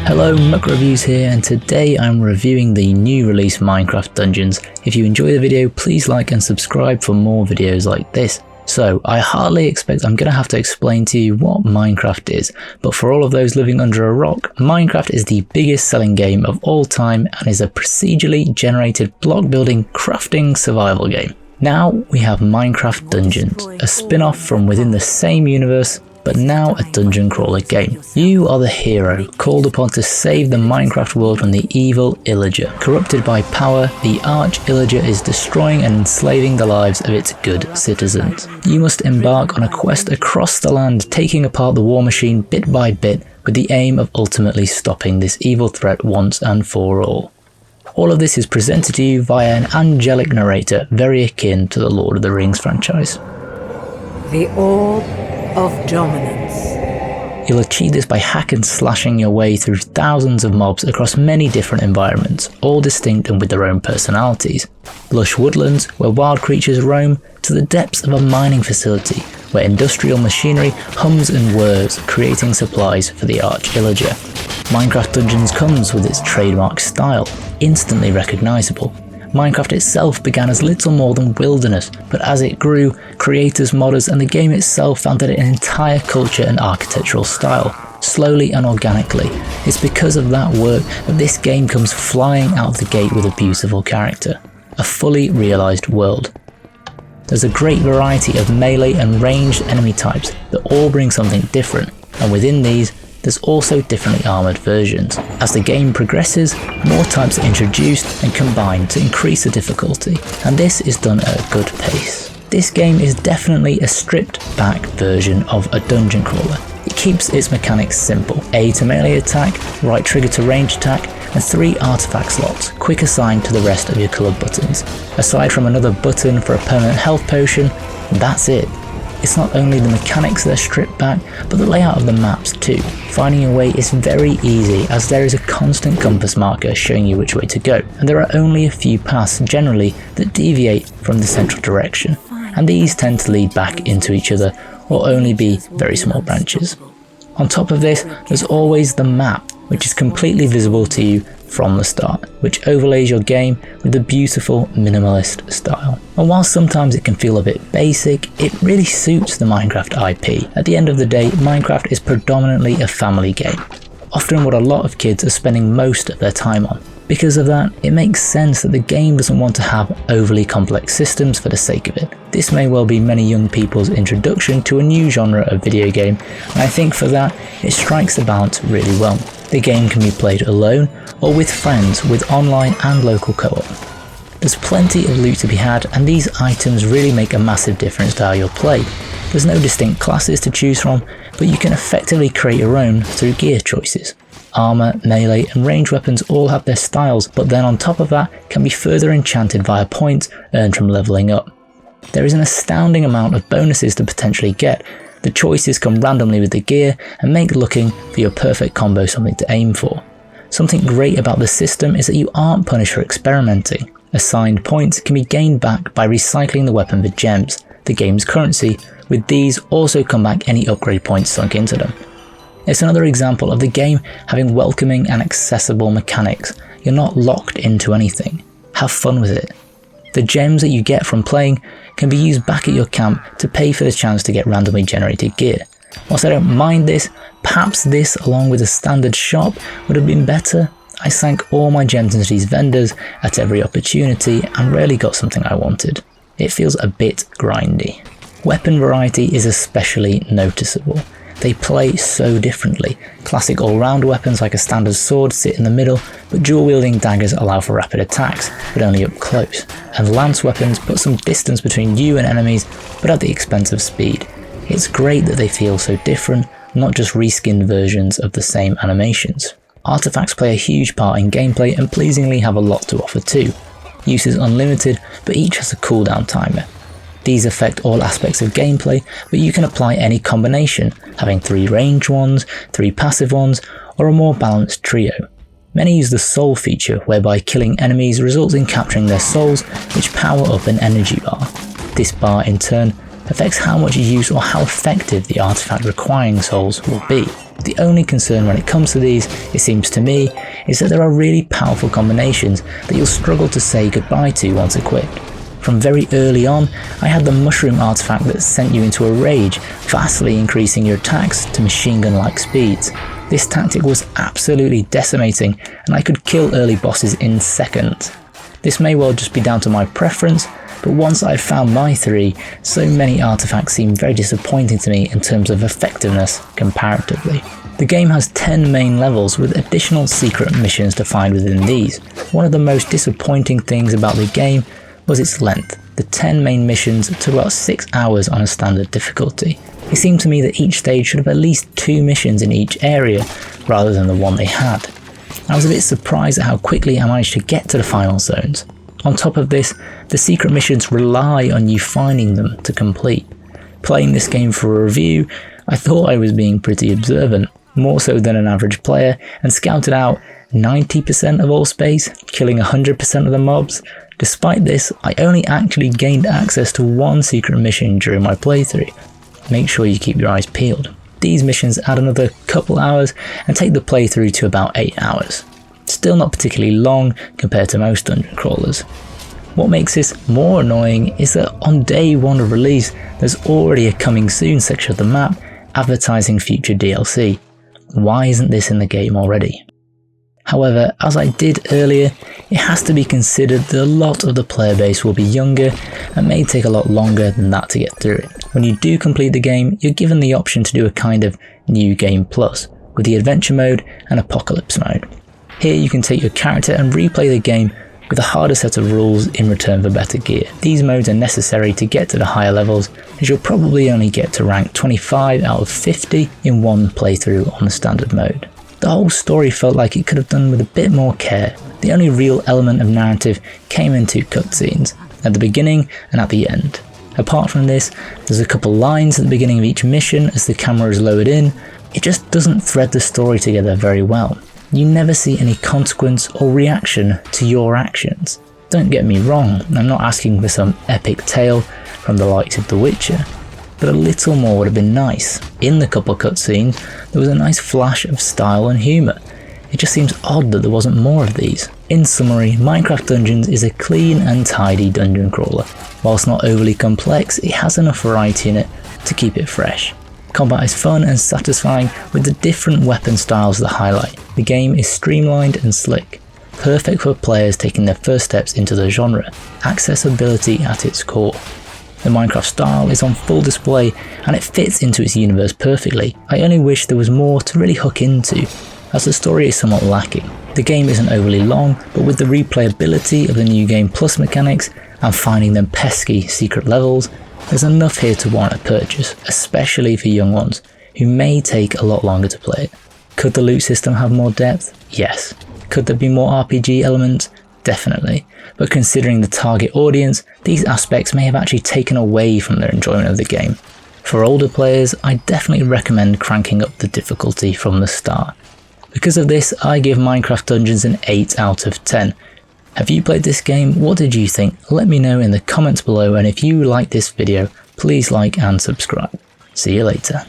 Hello, Muck Reviews here, and today I'm reviewing the new release Minecraft Dungeons. If you enjoy the video, please like and subscribe for more videos like this. So, I hardly expect I'm going to have to explain to you what Minecraft is, but for all of those living under a rock, Minecraft is the biggest selling game of all time and is a procedurally generated block building, crafting survival game. Now we have Minecraft Dungeons, a spin-off from within the same universe, but now a dungeon crawler game. You are the hero, called upon to save the Minecraft world from the evil Illager. Corrupted by power, the Arch Illager is destroying and enslaving the lives of its good citizens. You must embark on a quest across the land, taking apart the war machine bit by bit, with the aim of ultimately stopping this evil threat once and for all. All of this is presented to you via an angelic narrator very akin to the Lord of the Rings franchise. The Orb of Dominance. You'll achieve this by hack and slashing your way through thousands of mobs across many different environments, all distinct and with their own personalities. Lush woodlands, where wild creatures roam, to the depths of a mining facility, where industrial machinery hums and whirs, creating supplies for the Arch Illager. Minecraft Dungeons comes with its trademark style, instantly recognisable. Minecraft itself began as little more than wilderness, but as it grew, creators, modders and the game itself found that an entire culture and architectural style, slowly and organically. It's because of that work that this game comes flying out of the gate with a beautiful character, a fully realised world. There's a great variety of melee and ranged enemy types that all bring something different, and within these, there's also differently armoured versions. As the game progresses, more types are introduced and combined to increase the difficulty, and this is done at a good pace. This game is definitely a stripped back version of a dungeon crawler. It keeps its mechanics simple: A to melee attack, right trigger to range attack, and 3 artifact slots, quick assigned to the rest of your colour buttons. Aside from another button for a permanent health potion, that's it. It's not only the mechanics that are stripped back, but the layout of the maps too. Finding your way is very easy, as there is a constant compass marker showing you which way to go, and there are only a few paths generally that deviate from the central direction, and these tend to lead back into each other or only be very small branches. On top of this, there's always the map, which is completely visible to you from the start, which overlays your game with a beautiful minimalist style. And while sometimes it can feel a bit basic, it really suits the Minecraft IP. At the end of the day, Minecraft is predominantly a family game, often what a lot of kids are spending most of their time on. Because of that, it makes sense that the game doesn't want to have overly complex systems for the sake of it. This may well be many young people's introduction to a new genre of video game, and I think for that, it strikes the balance really well. The game can be played alone or with friends, with online and local co-op. There's plenty of loot to be had, and these items really make a massive difference to how you'll play. There's no distinct classes to choose from, but you can effectively create your own through gear choices. Armour, melee and ranged weapons all have their styles, but then on top of that can be further enchanted via points earned from levelling up. There is an astounding amount of bonuses to potentially get. The choices come randomly with the gear and make looking for your perfect combo something to aim for. Something great about the system is that you aren't punished for experimenting. Assigned points can be gained back by recycling the weapon for gems, the game's currency, with these also come back any upgrade points sunk into them. It's another example of the game having welcoming and accessible mechanics. You're not locked into anything. Have fun with it. The gems that you get from playing can be used back at your camp to pay for the chance to get randomly generated gear. Whilst I don't mind this, perhaps this along with a standard shop would have been better. I sank all my gems into these vendors at every opportunity and rarely got something I wanted. It feels a bit grindy. Weapon variety is especially noticeable. They play so differently. Classic all-round weapons like a standard sword sit in the middle, but dual-wielding daggers allow for rapid attacks, but only up close. And lance weapons put some distance between you and enemies, but at the expense of speed. It's great that they feel so different, not just reskinned versions of the same animations. Artifacts play a huge part in gameplay and pleasingly have a lot to offer too. Use is unlimited, but each has a cooldown timer. These affect all aspects of gameplay, but you can apply any combination, having 3 ranged ones, 3 passive ones, or a more balanced trio. Many use the soul feature, whereby killing enemies results in capturing their souls, which power up an energy bar. This bar in turn affects how much use or how effective the artifact requiring souls will be. The only concern when it comes to these, it seems to me, is that there are really powerful combinations that you'll struggle to say goodbye to once equipped. From very early on, I had the mushroom artifact that sent you into a rage, vastly increasing your attacks to machine gun-like speeds. This tactic was absolutely decimating, and I could kill early bosses in seconds. This may well just be down to my preference, but once I found my 3, so many artifacts seem very disappointing to me in terms of effectiveness comparatively. The game has 10 main levels with additional secret missions to find within these. One of the most disappointing things about the game was its length. The 10 main missions took about 6 hours on a standard difficulty. It seemed to me that each stage should have at least 2 missions in each area, rather than the one they had. I was a bit surprised at how quickly I managed to get to the final zones. On top of this, the secret missions rely on you finding them to complete. Playing this game for a review, I thought I was being pretty observant, more so than an average player, and scouted out 90% of all space, killing 100% of the mobs. Despite this, I only actually gained access to 1 secret mission during my playthrough. Make sure you keep your eyes peeled. These missions add another couple hours and take the playthrough to about 8 hours. Still not particularly long compared to most dungeon crawlers. What makes this more annoying is that on day 1 of release, there's already a coming soon section of the map advertising future DLC. Why isn't this in the game already? However, as I did earlier, it has to be considered that a lot of the player base will be younger and may take a lot longer than that to get through it. When you do complete the game, you're given the option to do a kind of New Game Plus, with the Adventure Mode and Apocalypse Mode. Here you can take your character and replay the game with a harder set of rules in return for better gear. These modes are necessary to get to the higher levels, as you'll probably only get to rank 25 out of 50 in one playthrough on the standard mode. The whole story felt like it could have done with a bit more care. The only real element of narrative came in 2 cutscenes, at the beginning and at the end. Apart from this, there's a couple lines at the beginning of each mission as the camera is lowered in. It just doesn't thread the story together very well. You never see any consequence or reaction to your actions. Don't get me wrong, I'm not asking for some epic tale from the likes of The Witcher, but a little more would have been nice. In the couple cutscenes, there was a nice flash of style and humour. It just seems odd that there wasn't more of these. In summary, Minecraft Dungeons is a clean and tidy dungeon crawler. Whilst not overly complex, it has enough variety in it to keep it fresh. Combat is fun and satisfying with the different weapon styles that highlight. The game is streamlined and slick, perfect for players taking their first steps into the genre. Accessibility at its core. The Minecraft style is on full display and it fits into its universe perfectly. I only wish there was more to really hook into, as the story is somewhat lacking. The game isn't overly long, but with the replayability of the New Game Plus mechanics and finding them pesky secret levels, there's enough here to warrant a purchase, especially for young ones, who may take a lot longer to play it. Could the loot system have more depth? Yes. Could there be more RPG elements? Definitely. But considering the target audience, these aspects may have actually taken away from their enjoyment of the game. For older players, I definitely recommend cranking up the difficulty from the start. Because of this, I give Minecraft Dungeons an 8 out of 10. Have you played this game? What did you think? Let me know in the comments below, and if you like this video, please like and subscribe. See you later.